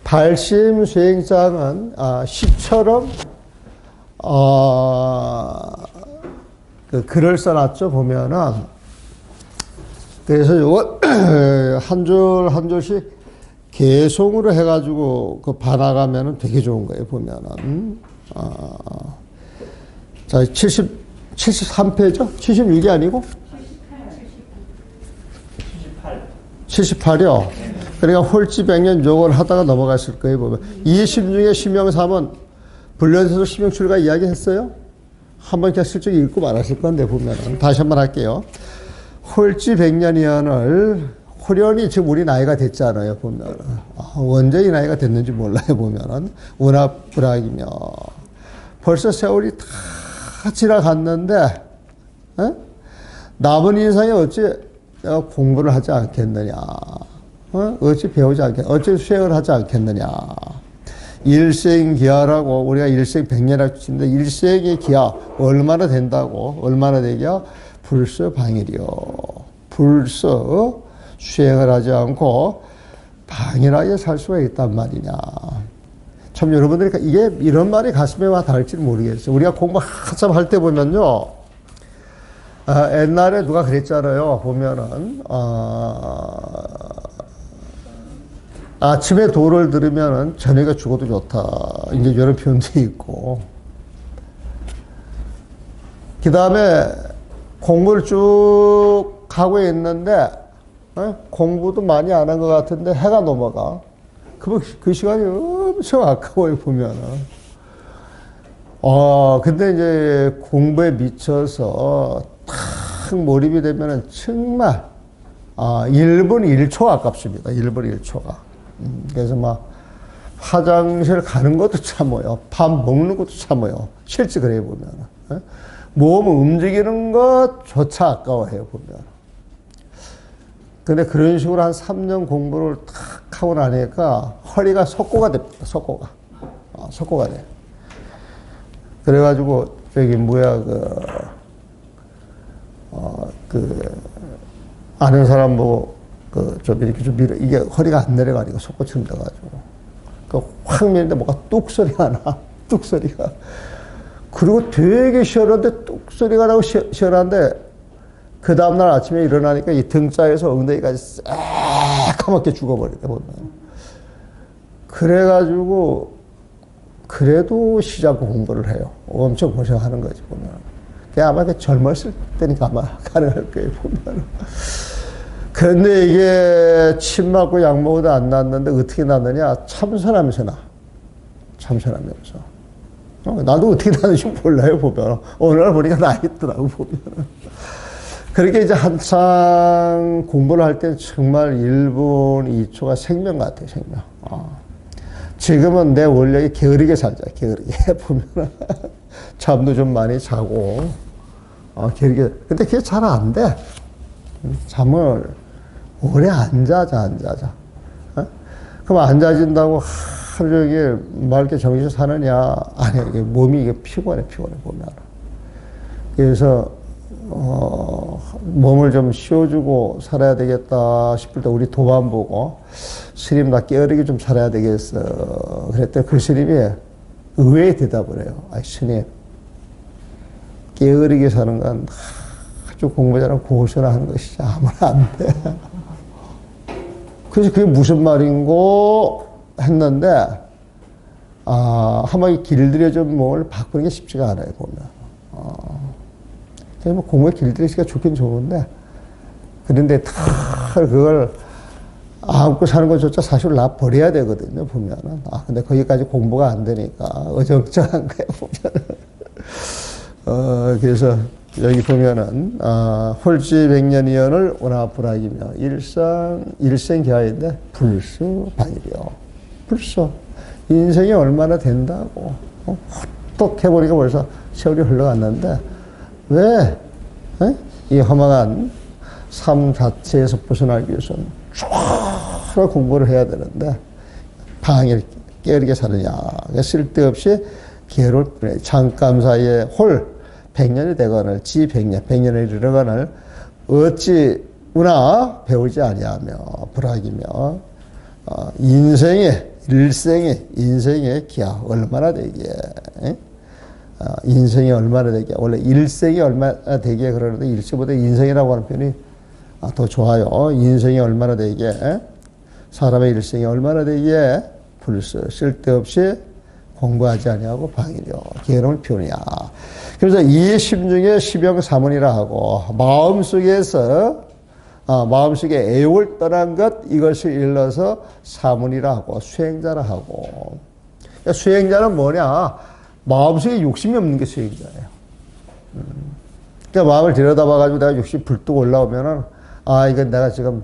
발심 수행장은 시처럼 그 글을 써놨죠. 보면은 그래서 요거 한 줄 한 줄씩 개송으로 해가지고 그 봐나가면은 되게 좋은 거예요. 보면은 자 73페이죠? 76이 아니고 78이요. 그러니까 홀지백년 요걸 하다가 넘어갔을 거예요. 보면 26의 심영삼은 불련세소 심영출가 이야기했어요. 한번 그냥 슬쩍 읽고 말하실 건데 보면은 다시 한번 할게요. 홀지백년이언을 호련히 지금 우리 나이가 됐잖아요. 보면은 언제 이 나이가 됐는지 몰라요. 보면은 운합불학이며 벌써 세월이 다 지나갔는데 남은 인생에 어찌 내가 공부를 하지 않겠느냐, 어찌 배우지 않겠느냐, 어찌 수행을 하지 않겠느냐. 일생기하라고 우리가 일생백년이라고 치는데 일생의 기하 얼마나 된다고, 얼마나 되냐? 불서방일이요. 불서 수행을 하지 않고 방일하게 살 수가 있단 말이냐. 참 여러분들이 이게 이런 말이 가슴에 와 닿을지 모르겠어요. 우리가 공부 한참 할 때 보면요, 옛날에 누가 그랬잖아요. 보면은 아침에 도를 들으면은 저녁에 죽어도 좋다. 이제 이런 표현도 있고. 그 다음에 공부를 쭉 하고 있는데 공부도 많이 안 한 것 같은데 해가 넘어가. 그러면 그 시간이 엄청 아까워요. 보면은. 근데 이제 공부에 미쳐서 탁 몰입이 되면은 정말 1분 1초 아깝습니다. 1분 1초가. 그래서 막 화장실 가는 것도 참아요. 밥 먹는 것도 참아요. 실제 그래 보면 몸 움직이는 것조차 아까워해요. 보면. 근데 그런 식으로 한 3년 공부를 탁 하고 나니까 허리가 석고가 됩니다. 석고가. 석고가 돼. 그래가지고 저기 뭐야 아는 사람 보고 좀 이렇게 좀 밀어. 이게 허리가 안 내려가니까 속고처럼 돼가지고. 확 밀는데 뭐가 뚝 소리가 나. 뚝 소리가. 그리고 되게 시원한데 뚝 소리가 나고 시원한데 그 다음날 아침에 일어나니까 이 등자에서 엉덩이까지 새까맣게 죽어버리다 보면. 그래가지고 그래도 쉬지 않고 공부를 해요. 엄청 고생하는 거지 보면. 그게 아마 젊었을 때니까 아마 가능할 거예요 보면. 근데 이게 침 맞고 약 먹어도 안 낫는데 어떻게 낫느냐? 참선하면서 나. 참선하면서. 나도 어떻게 나는지 몰라요 보면. 어느 날 보니까 나 있더라고 보면. 그렇게 이제 한창 공부를 할 때는 정말 1분 2초가 생명 같아요. 생명. 지금은 내 원력이 게으르게 살자. 게으르게 보면 잠도 좀 많이 자고 게으르게. 근데 그게 잘 안 돼. 잠을 오래 안 자자. 그럼 안 자진다고 하루 종일 맑게 정신 사느냐? 아니, 이게 몸이 이게 피곤해 보면. 그래서 몸을 좀 쉬어주고 살아야 되겠다 싶을 때 우리 도만 보고 스님 나 게으르게 좀 살아야 되겠어. 그랬더니 그 스님이 의외의 대답을 해요. 스님 게으르게 사는 건 아주 공부 잘하고 고시나 하는 것이지 아무나 안 돼. 그래서 그게 무슨 말인고 했는데 한번 길들여 좀 몸을 바꾸는 게 쉽지가 않아요 보면. 뭐 공부에 길들이기가 좋긴 좋은데 그런데 다 그걸 안고 사는 것조차 사실 나 버려야 되거든요 보면은. 근데 거기까지 공부가 안 되니까 어정쩡한 거예요 보면은. 그래서 여기 보면은 홀지백년이언을 운합불학이며 일생기하인데 불수방일이요. 불수 인생이 얼마나 된다고 헛똑 해보니까 벌써 세월이 흘러갔는데 왜 이 험악한 삶 자체에서 벗어나기 위해서는 쭉 공부를 해야 되는데 방일 게으르게 사느냐. 쓸데없이 괴로울 뿐이에요. 잠깐 사이에 홀 100년이 되거늘 지 100년에 이르거늘 어찌 우나 배우지 아니하며 불학이며 인생에 인생의 기하 얼마나 되기에, 인생이 얼마나 되기에, 원래 일생이 얼마나 되기에 그러는데 일생보다 인생이라고 하는 표현이 더 좋아요. 인생이 얼마나 되기에, 사람의 일생이 얼마나 되기에 불스 쓸데없이 공부하지 아니하고 방이려 게으름을 피우느냐. 그래서 이 심중에 시병사문이라 하고 마음속에 애욕을 떠난 것 이것을 일러서 사문이라 하고 수행자라 하고. 그러니까 수행자는 뭐냐? 마음속에 욕심이 없는 게 수행자예요. 그러니까 마음을 들여다봐가지고 내가 욕심이 불뚝 올라오면은 이건 내가 지금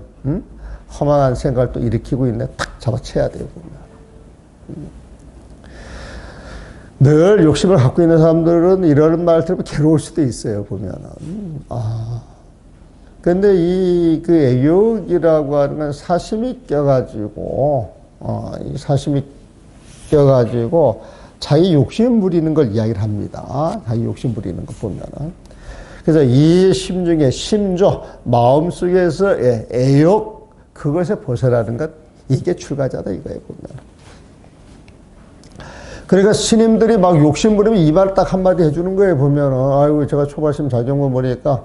허망한 생각을 또 일으키고 있네. 탁 잡아채야 돼요, 보면. 늘 욕심을 갖고 있는 사람들은 이런 말 들으면 괴로울 수도 있어요, 보면은. 근데 그 애욕이라고 하는 건 사심이 껴가지고, 이 사심이 껴가지고 자기 욕심 부리는 걸 이야기를 합니다. 자기 욕심 부리는 거 보면은. 그래서 이 심중에 심조, 마음속에서 애욕, 그것에 벗어나는 것, 이게 출가자다 이거예요, 보면. 그러니까 스님들이 막 욕심 부리면 이 말 딱 한마디 해주는 거예요, 보면은. 아이고, 제가 초발심 자경문 보니까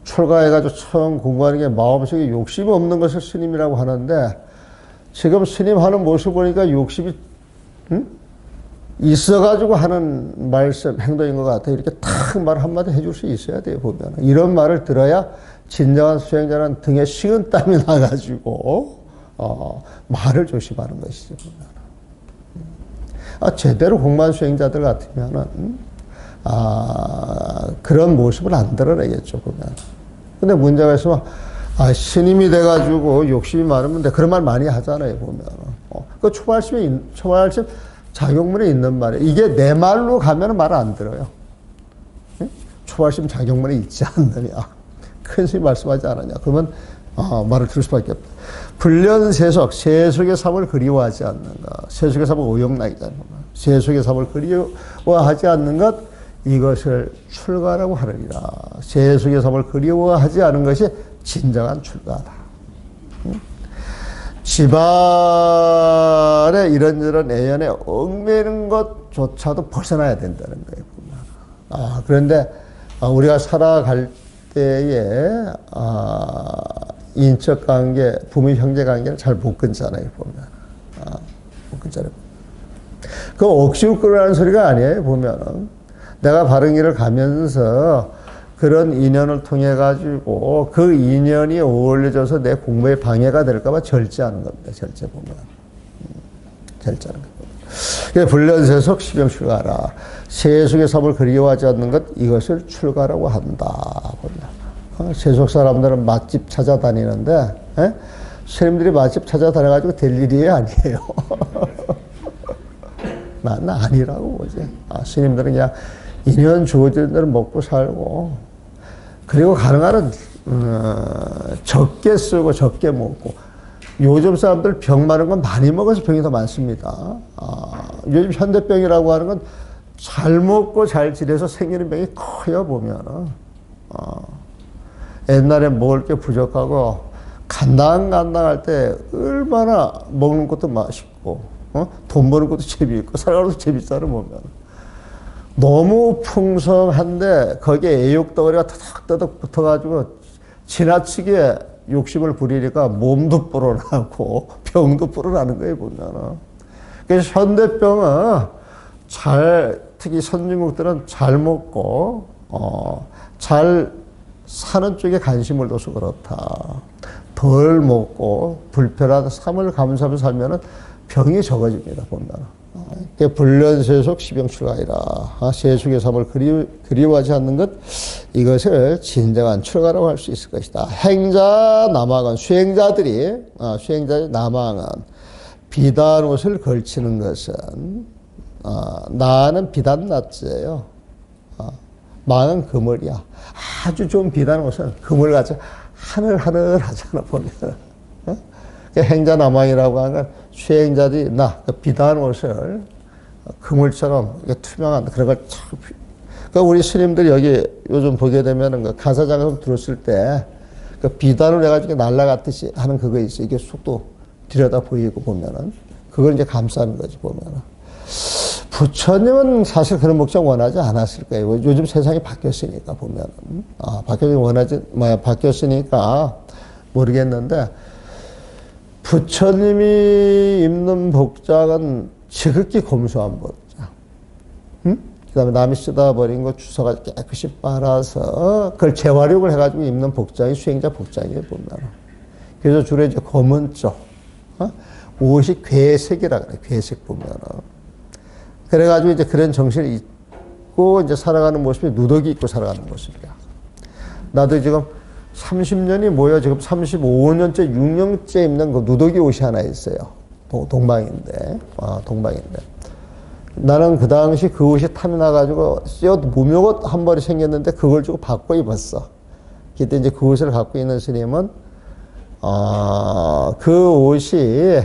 출가해가지고 처음 공부하는 게 마음속에 욕심이 없는 것을 스님이라고 하는데, 지금 스님 하는 모습 보니까 욕심이, 있어가지고 하는 말씀, 행동인 것 같아요. 이렇게 탁 말 한마디 해줄 수 있어야 돼요, 보면. 이런 말을 들어야 진정한 수행자는 등에 식은땀이 나가지고, 말을 조심하는 것이죠, 보면. 제대로 공부한 수행자들 같으면은, 그런 모습을 안 드러내겠죠, 보면. 근데 문제가 있으면, 스님이 돼가지고 욕심이 많으면 그런 말 많이 하잖아요, 보면. 그 초발심 자격문에 있는 말이에요. 이게 내 말로 가면 말을 안 들어요. 초발심 자격문에 있지 않느냐. 큰 스님 말씀하지 않았냐. 그러면, 말을 들을 수밖에 없다. 불련세속, 세속의 삶을 그리워하지 않는가. 세속의 삶은 오용락이잖아요. 세속의 삶을 그리워하지 않는 것, 이것을 출가라고 하느니라. 세속의 삶을 그리워하지 않은 것이 진정한 출가다. 집안에 이런저런 애연에 얽매이는 것조차도 벗어나야 된다는 거예요. 그런데 우리가 살아갈 때에 인적 관계, 부모 형제 관계를 잘 못 끊잖아요, 보면. 못 끊잖아요. 그 억지로 끊으라는 소리가 아니에요, 보면은. 내가 바른 길을 가면서 그런 인연을 통해가지고 그 인연이 어울려져서 내 공부에 방해가 될까봐 절제하는 겁니다, 절제 보면. 절제하는 겁니다. 불련세속 시병출가라. 세속의 삶을 그리워하지 않는 것, 이것을 출가라고 한다, 보면. 세속 사람들은 맛집 찾아다니는데, 스님들이 맛집 찾아다녀가지고 될 일이 아니에요. 난 아니라고 보지. 스님들은 그냥 인연 주어지는 대로 먹고 살고, 그리고 가능한 적게 쓰고 적게 먹고. 요즘 사람들 병 많은 건 많이 먹어서 병이 더 많습니다. 요즘 현대병이라고 하는 건 잘 먹고 잘 지내서 생기는 병이 커요, 보면은. 옛날에 먹을 게 부족하고 간당간당할 때 얼마나 먹는 것도 맛있고, 돈 버는 것도 재미있고 살아가는 것도 재밌잖아, 보면. 너무 풍성한데 거기에 애욕덩어리가 터덕터덕 붙어가지고 지나치게 욕심을 부리니까 몸도 불어나고 병도 불어나는 거예요, 보면. 그래서 현대병은 특히 선진국들은 잘 먹고 잘 사는 쪽에 관심을 둬서 그렇다. 덜 먹고 불편한 삶을 감수하며 살면은 병이 적어집니다, 보면. 불련세속 시병출가이라. 세속의 삶을 그리워하지 않는 것, 이것을 진정한 출가라고 할 수 있을 것이다. 행자 남왕은, 수행자들이 남왕은 비단 옷을 걸치는 것은, 나는 비단 낫지예요. 망은 그물이야. 아주 좋은 비단 옷은 그물 같이 하늘하늘하잖아, 보면. 행자 남왕이라고 하는 건 수행자들이 그 비단 옷을 그물처럼 투명한 그런 걸 참. 그러니까 우리 스님들이 여기 요즘 보게 되면은 그 가사장에서 들었을 때 그 비단을 해가지고 날아갔듯이 하는 그거 있어요. 이게 속도 들여다 보이고 보면은 그걸 이제 감싸는 거지, 보면은. 부처님은 사실 그런 목적 원하지 않았을 거예요. 요즘 세상이 바뀌었으니까, 보면은. 바뀌었으니까 모르겠는데, 부처님이 입는 복장은 지극히 검소한 복장. 응? 그 다음에 남이 쓰다 버린 거 주워가 깨끗이 빨아서 그걸 재활용을 해가지고 입는 복장이 수행자 복장이에요, 보면. 그래서 주로 이제 검은 쪽, 옷이 괴색이라 그래, 괴색 보면은. 그래가지고 이제 그런 정신을 입고 이제 살아가는 모습이 누더기 입고 살아가는 모습이야. 나도 지금 30년이 뭐야, 지금 35년째, 6년째 입는 그 누더기 옷이 하나 있어요. 동방인데. 나는 그 당시 그 옷이 탐이 나가지고 무명옷 한 벌이 생겼는데 그걸 주고 바꿔 입었어. 그때 이제 그 옷을 갖고 있는 스님은, 그 옷이,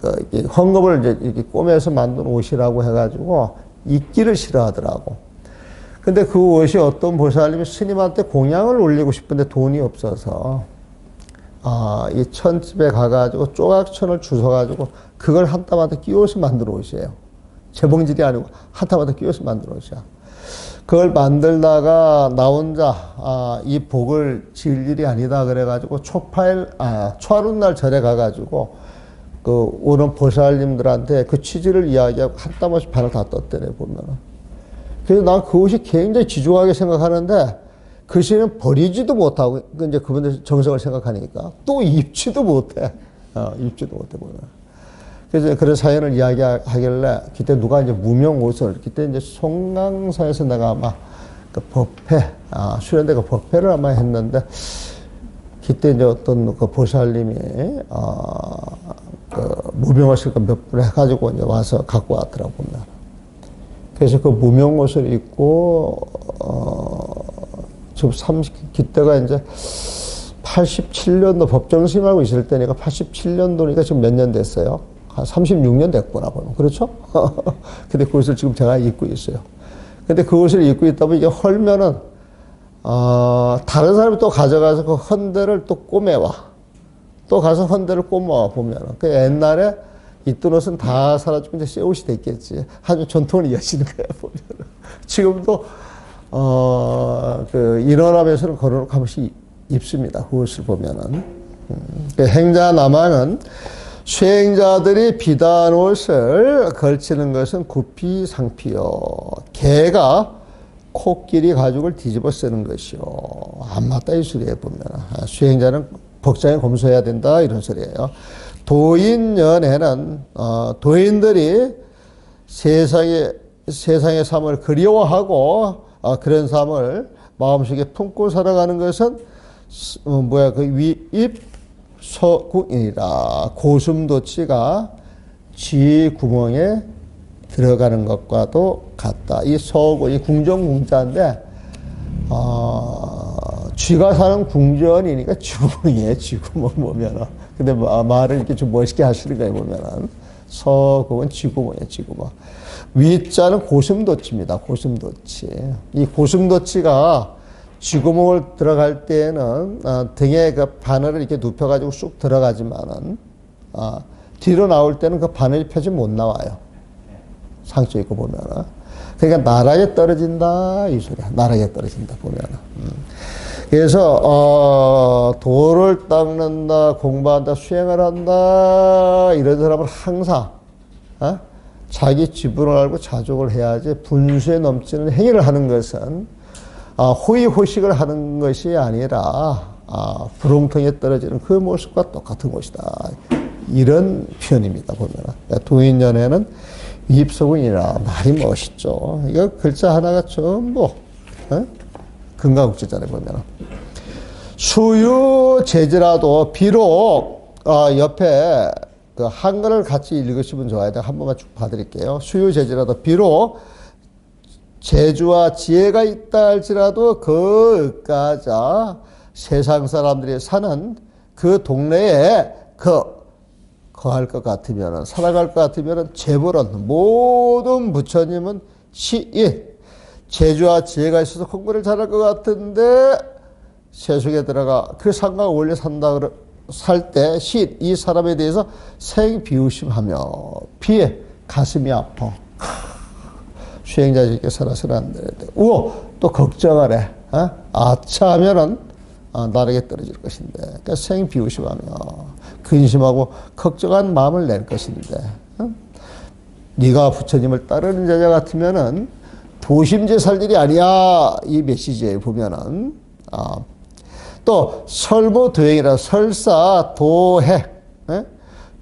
헝겊을 이제 이렇게 꼬매서 만든 옷이라고 해가지고 입기를 싫어하더라고. 근데 그 옷이 어떤 보살님이 스님한테 공양을 올리고 싶은데 돈이 없어서, 이 천집에 가가지고 조각천을 주워가지고 그걸 한 땀한테 끼워서 만든 옷이에요. 재봉질이 아니고 한 땀한테 끼워서 만든 옷이야. 그걸 만들다가 나 혼자, 이 복을 지을 일이 아니다 그래가지고 초하룻날 절에 가가지고 그 오는 보살님들한테 그 취지를 이야기하고 한 땀 없이 발을 다 떴대네, 보면은. 그래서 난 그 옷이 굉장히 지중하게 생각하는데 그 시는 버리지도 못하고, 이제 그분들 정성을 생각하니까 또 입지도 못해. 입지도 못해, 보면. 그래서 그런 사연을 이야기하길래 그때 누가 이제 무명 옷을, 그때 이제 송강사에서 내가 아마 그 법회, 수련대 그 법회를 아마 했는데 그때 이제 어떤 그 보살님이, 그 무명옷을 몇 분 해가지고 이제 와서 갖고 왔더라고, 보면. 그래서 그 무명옷을 입고, 지금 그때가 이제 87년도 법정스님하고 있을 때니까 87년도니까 지금 몇 년 됐어요? 한 36년 됐구나, 보면. 그렇죠? 근데 그 옷을 지금 제가 입고 있어요. 근데 그 옷을 입고 있다 보면 이게 헐면은, 다른 사람이 또 가져가서 그 헌대를 또 꼬매와. 또 가서 헌대를 꼬매와, 보면은. 그 옛날에 입던 옷은 다 사라지고 이제 새 옷이 됐겠지. 아주 전통을 이어지는 거야, 보면은. 지금도, 인원함에서는 걸어놓고 한 번씩 입습니다. 그 옷을 보면은. 그 행자나마는 수행자들이 비단 옷을 걸치는 것은 구피상피요. 개가 코끼리 가죽을 뒤집어 쓰는 것이요. 안 맞다, 이 소리에 보면. 수행자는 복장에 검소해야 된다, 이런 소리예요. 도인연에는, 도인들이 세상의 삶을 그리워하고, 그런 삶을 마음속에 품고 살아가는 것은, 서구이니라. 고슴도치가 쥐 구멍에 들어가는 것과도 같다. 이 서구, 이 궁전궁자인데, 쥐가 사는 궁전이니까 쥐구멍이에요, 쥐구멍 보면은. 근데 말을 이렇게 좀 멋있게 하시는 거예요, 보면은. 서구는 쥐구멍이에요, 쥐구멍. 위자는 고슴도치입니다, 고슴도치. 이 고슴도치가 쥐구멍을 들어갈 때에는 등에 그 바늘을 이렇게 눕혀가지고 쑥 들어가지만은 뒤로 나올 때는 그 바늘이 펴지 못 나와요. 상처 입고 보면은. 그러니까 나락에 떨어진다, 이 소리야. 나락에 떨어진다, 보면은. 그래서 도를 닦는다, 공부한다, 수행을 한다, 이런 사람은 항상 자기 지분을 알고 자족을 해야지. 분수에 넘치는 행위를 하는 것은 호의호식을 하는 것이 아니라 부렁텅이에 떨어지는 그 모습과 똑같은 것이다. 이런 표현입니다, 보면. 도인연에는 위입소군이라. 말이 멋있죠. 이거 글자 하나가 전부 금강국제잖아요, 보면. 수유제지라도 비록 옆에 그 한글을 같이 읽으시면 좋아요. 한 번만 쭉 봐드릴게요. 수유제지라도 비록 재주와 지혜가 있다 할지라도 그까지 세상 사람들이 사는 그 동네에 거할 것 같으면, 살아갈 것 같으면 재벌은 모든 부처님은 시인, 재주와 지혜가 있어서 공부를 잘할 것 같은데 세속에 들어가 그 상과 원리 산다 살 때 시인 이 사람에 대해서 생비웃심하며 비에 가슴이 아파. 수행자에게 살아서는 안 되는데 우호 또 걱정하래. 아차 하면은 나에게 떨어질 것인데 그러니까 생비웃심하며 근심하고 걱정한 마음을 낼 것인데 네가 부처님을 따르는 자자 같으면은 도심제 살 일이 아니야. 이 메시지에 보면은 또 설모도행이라 설사 도해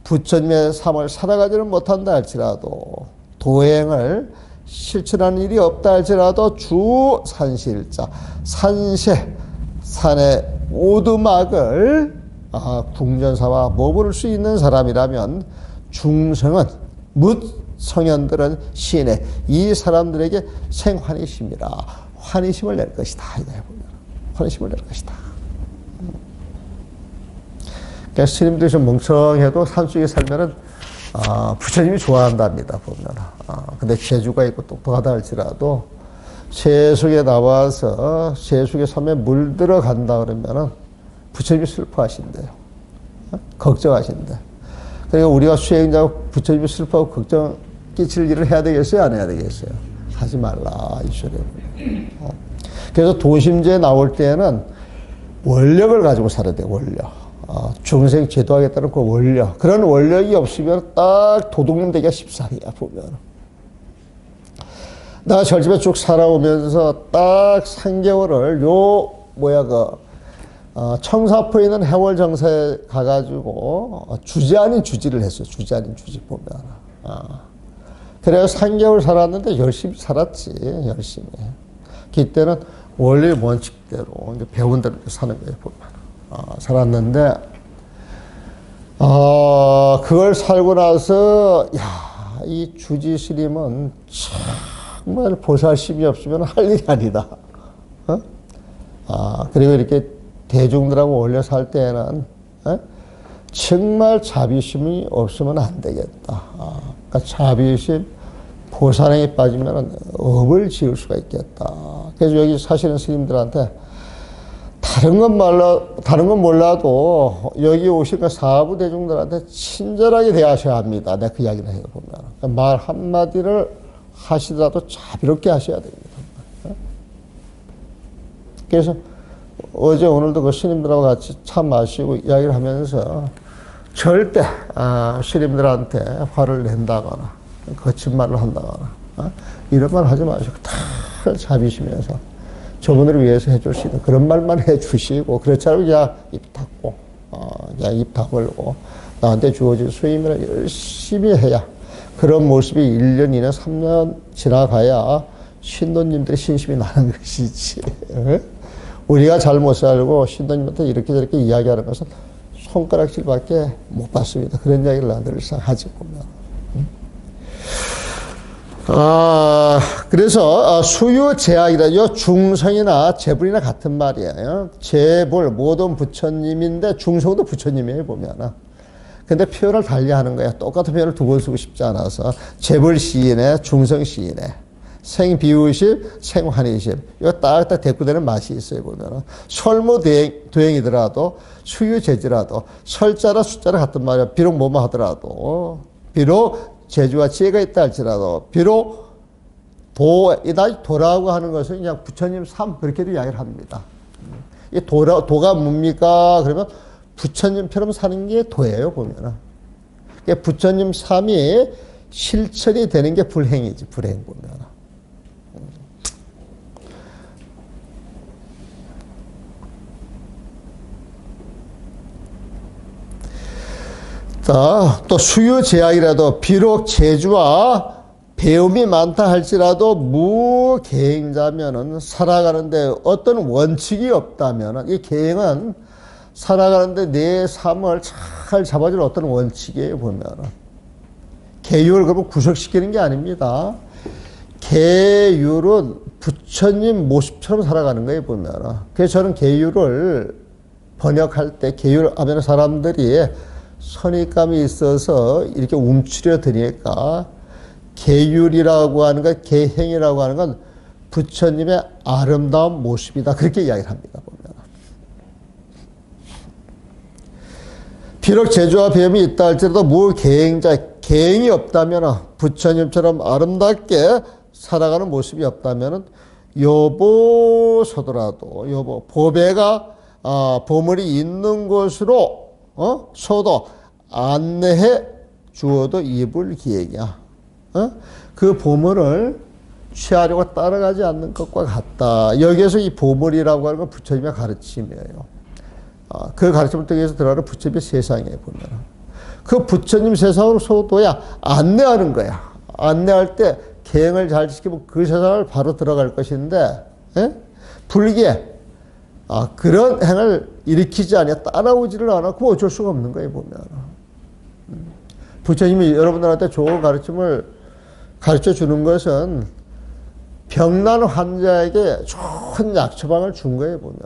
부처님의 삶을 살아가지는 못한다 할지라도 도행을 실천하는 일이 없다 할지라도 주 산시일자 산세 산의 오두막을 궁전사와 머무를 수 있는 사람이라면 중성은 묻 성현들은 시인의 이 사람들에게 생환희심이라 환희심을 낼 것이다. 환희심을 낼 것이다. 그러니까 스님들이 좀 멍청해도 산속에 살면은 부처님이 좋아한답니다. 보면. 근데 재주가 있고 똑똑하다 할지라도 세속에 나와서 세속의 섬에 물들어 간다 그러면은 부처님이 슬퍼하신대요. 걱정하신대. 그러니까 우리가 수행자고 부처님이 슬퍼하고 걱정 끼칠 일을 해야 되겠어요? 안 해야 되겠어요? 하지 말라. 이소리. 그래서 도심제에 나올 때는 원력을 가지고 살아야 돼. 원력. 중생 제도하겠다는 그 원력. 그런 원력이 없으면 딱 도둑놈 되기가 십상이야. 보면. 나 절집에 쭉 살아오면서 딱 3개월을 청사포에 있는 해월정사에 가가지고 주지 아닌 주지를 했어요. 주지 아닌 주지 보면. 그래서 3개월 살았는데 열심히 살았지. 열심히. 그때는 원래 원칙대로 이제 배운 대로 사는 거예요. 보면. 살았는데 그걸 살고 나서 이 주지 스님은 정말 보살심이 없으면 할 일이 아니다. 그리고 이렇게 대중들하고 어울려 살 때는 정말 자비심이 없으면 안 되겠다. 그러니까 자비심, 보살행에 빠지면 업을 지을 수가 있겠다. 그래서 여기 사시는 스님들한테 다른 건 몰라도 여기 오신 사부 대중들한테 친절하게 대하셔야 합니다. 내가 그 이야기를 해요, 보면. 그러니까 말 한마디를 하시더라도 자비롭게 하셔야 됩니다. 그래서 어제 오늘도 그 스님들하고 같이 차 마시고 이야기를 하면서 절대 스님들한테 화를 낸다거나 거친 말을 한다거나 이런 말 하지 마시고 다 자비시면서 저분들을 위해서 해줄 수 있는 그런 말만 해주시고 그렇지 않으면 그냥 입 닫고 그냥 입 다물고 나한테 주어진 수임을 열심히 해야 그런 모습이 1년, 2년, 3년 지나가야 신도님들의 신심이 나는 것이지. 우리가 잘못 살고 신도님한테 이렇게 저렇게 이야기하는 것은 손가락질밖에 못 받습니다. 그런 이야기를 늘상 하지 보면. 그래서 수유제약이라 중성이나 재불이나 같은 말이에요. 재불 모든 부처님인데 중성도 부처님이에요 보면. 근데 표현을 달리하는 거야. 똑같은 표현을 두 번 쓰고 싶지 않아서 재불 시인에 중성 시인에 생비우심, 생환희심. 이거 딱딱 대꾸되는 맛이 있어요, 보면. 설모도행이더라도, 수유제지라도, 설자나 숫자나 같은 말이야. 비록 뭐뭐 하더라도, 비록 재주와 지혜가 있다 할지라도, 비록 도라고 하는 것은 그냥 부처님 삶, 그렇게도 이야기를 합니다. 이 도가 뭡니까? 그러면 부처님처럼 사는 게 도예요, 보면. 그러니까 부처님 삶이 실천이 되는 게 불행이지, 불행 보면. 또 수유제약이라도 비록 재주와 배움이 많다 할지라도 무계행자면은 살아가는데 어떤 원칙이 없다면은 이 계행은 살아가는데 내 삶을 잘 잡아줄 어떤 원칙이에요 보면은 계율을 그러면 구속시키는 게 아닙니다. 계율은 부처님 모습처럼 살아가는 거예요 보면은. 그래서 저는 계율을 번역할 때 계율 하면 사람들이 선입감이 있어서 이렇게 움츠려 드니까 계율이라고 하는 것, 계행이라고 하는 건 부처님의 아름다운 모습이다. 그렇게 이야기를 합니다. 보면. 비록 재주와 배움이 있다 할지라도 무계행자, 계행이 없다면, 부처님처럼 아름답게 살아가는 모습이 없다면 여보서더라도 보배가 보물이 있는 곳으로 소도 안내해 주어도 입을 기행이야. 그 보물을 취하려고 따라가지 않는 것과 같다. 여기에서 이 보물이라고 하는 건 부처님의 가르침이에요. 그 가르침을 통해서 들어가는 부처님의 세상에 보면 그 부처님 세상으로 소도야 안내하는 거야. 안내할 때 계행을 잘 지키면 그 세상을 바로 들어갈 것인데 불기에 그런 행을 일으키지 않아 따라오지를 않았고 어쩔 수가 없는 거예요 보면. 부처님이 여러분들한테 좋은 가르침을 가르쳐 주는 것은 병난 환자에게 좋은 약처방을 준 거예요 보면.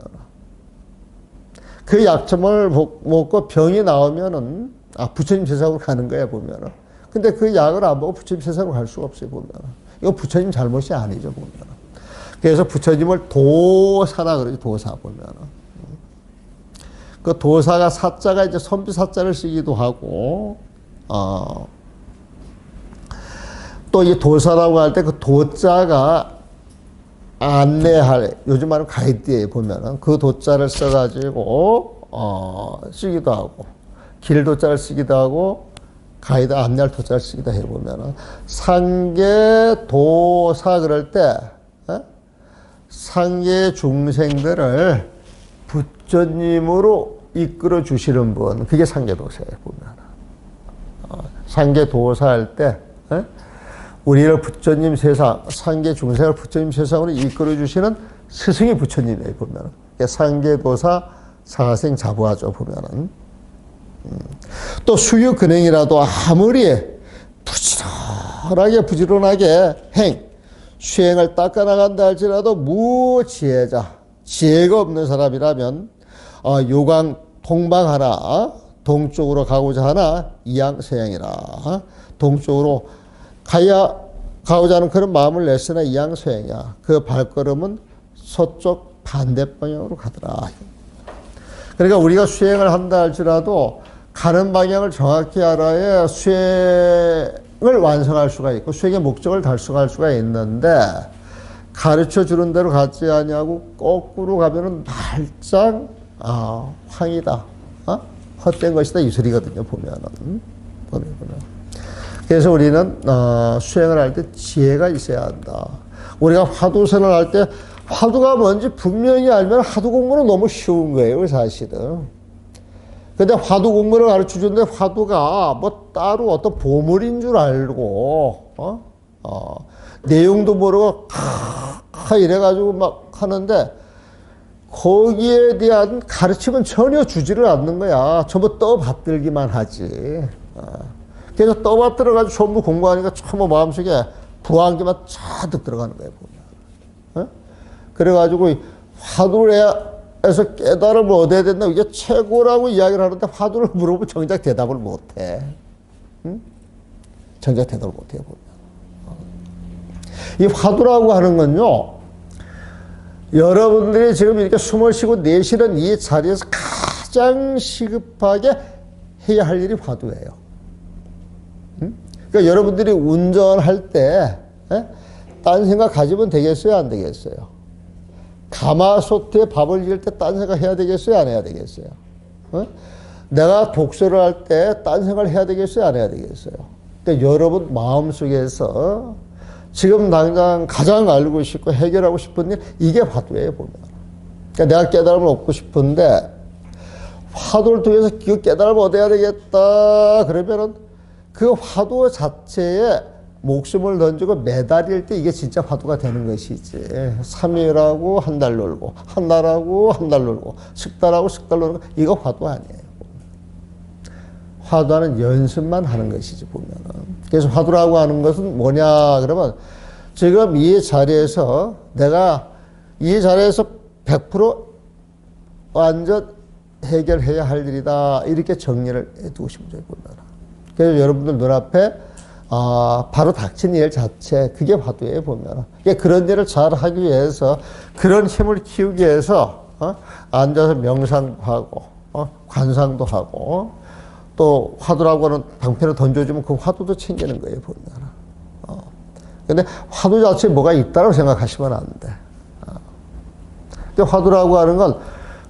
그 약점을 먹고 병이 나오면은 부처님 세상으로 가는 거야 보면은. 근데 그 약을 안 먹고 부처님 세상으로 갈 수가 없어요 보면은. 이거 부처님 잘못이 아니죠 보면은. 그래서 부처님을 도사라 그러죠 도사 보면은. 그 도사가 사자가 이제 선비 사자를 쓰기도 하고 또 이 도사라고 할 때 그 도자가 안내할 요즘 말은 가이드에 보면은 그 도자를 써가지고 쓰기도 하고 길 도자를 쓰기도 하고 가이드 안내할 도자를 쓰기도 해 보면은 상계 도사 그럴 때 상계 중생들을 부처님으로 이끌어 주시는 분 그게 상계 도사예요 보면 상계 도사 할 때 우리를 부처님 세상, 상계 중생을 부처님 세상으로 이끌어 주시는 스승이 부처님이에요, 보면은. 상계도사, 사생 자부하죠, 보면은. 또 수유근행이라도 아무리 부지런하게 수행을 닦아나간다 할지라도 무지혜자, 지혜가 없는 사람이라면, 요강 동방 하나, 동쪽으로 가고자 하나, 이양서양이라. 동쪽으로 가고자 하는 그런 마음을 냈으나 이양서양이야. 그 발걸음은 서쪽 반대 방향으로 가더라. 그러니까 우리가 수행을 한다 할지라도 가는 방향을 정확히 알아야 수행을 완성할 수가 있고 수행의 목적을 달성할 수가 있는데 가르쳐 주는 대로 가지 아니하고 거꾸로 가면은 말짱 황이다. 헛된 것이다 이 소리거든요. 보면은. 그래서 우리는 수행을 할 때 지혜가 있어야 한다. 우리가 화두선을 할 때 화두가 뭔지 분명히 알면 화두 공부는 너무 쉬운 거예요. 사실은. 근데 화두 공부를 가르쳐 주는데 화두가 뭐 따로 어떤 보물인 줄 알고 내용도 모르고 이래가지고 막 하는데 거기에 대한 가르침은 전혀 주지를 않는 거야. 전부 떠받들기만 하지. 그래서 떠받들어가지고 전부 공부하니까 참 마음속에 부한기만 차득 들어가는 거예요, 보면. 그래가지고 화두에서 깨달음을 얻어야 된다. 이게 최고라고 이야기를 하는데 화두를 물어보면 정작 대답을 못해. 정작 대답을 못해요, 보면. 이 화두라고 하는 건요, 여러분들이 지금 이렇게 숨을 쉬고 내쉬는 이 자리에서 가장 시급하게 해야 할 일이 화두예요. 그러니까 여러분들이 운전할 때, 딴 생각 가지면 되겠어요? 안 되겠어요? 가마솥에 밥을 지을 때 딴 생각 해야 되겠어요? 안 해야 되겠어요? 내가 독서를 할 때 딴 생각을 해야 되겠어요? 안 해야 되겠어요? 그러니까 여러분 마음속에서 지금 당장 가장 알고 싶고 해결하고 싶은 일, 이게 화두예요, 보면. 그러니까 내가 깨달음을 얻고 싶은데, 화두를 통해서 그 깨달음을 얻어야 되겠다. 그러면은 그 화두 자체에 목숨을 던지고 매달릴 때 이게 진짜 화두가 되는 것이지. 3일하고 한 달 놀고, 한 달하고 한 달 놀고, 석 달하고 석 달 놀고, 이거 화두 아니에요. 화두하는 연습만 하는 것이지, 보면은. 그래서 화두라고 하는 것은 뭐냐, 그러면 지금 이 자리에서 내가 이 자리에서 100% 완전 해결해야 할 일이다. 이렇게 정리를 해두고 싶어요, 보면. 그래서 여러분들 눈앞에 바로 닥친 일 자체 그게 화두예요 보면. 그런 일을 잘 하기 위해서 그런 힘을 키우기 위해서 앉아서 명상도 하고 관상도 하고 또 화두라고 하는 방편을 던져주면 그 화두도 챙기는 거예요, 보면. 근데 화두 자체에 뭐가 있다고 생각하시면 안 돼. 근데 화두라고 하는 건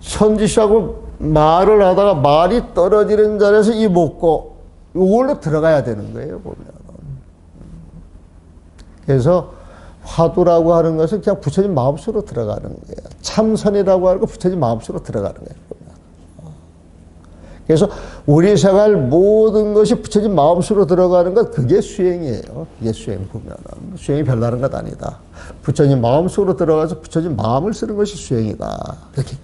선지시하고 말을 하다가 말이 떨어지는 자리에서 이 먹고 이걸로 들어가야 되는 거예요, 보면. 그래서 화두라고 하는 것은 그냥 부처님 마음속으로 들어가는 거예요. 참선이라고 하는 건 부처님 마음속으로 들어가는 거예요, 보면. 그래서 우리 생활 모든 것이 부처님 마음속으로 들어가는 것, 그게 수행이에요. 그게 수행 보면은. 수행이 별다른 것 아니다. 부처님 마음속으로 들어가서 부처님 마음을 쓰는 것이 수행이다. 이렇게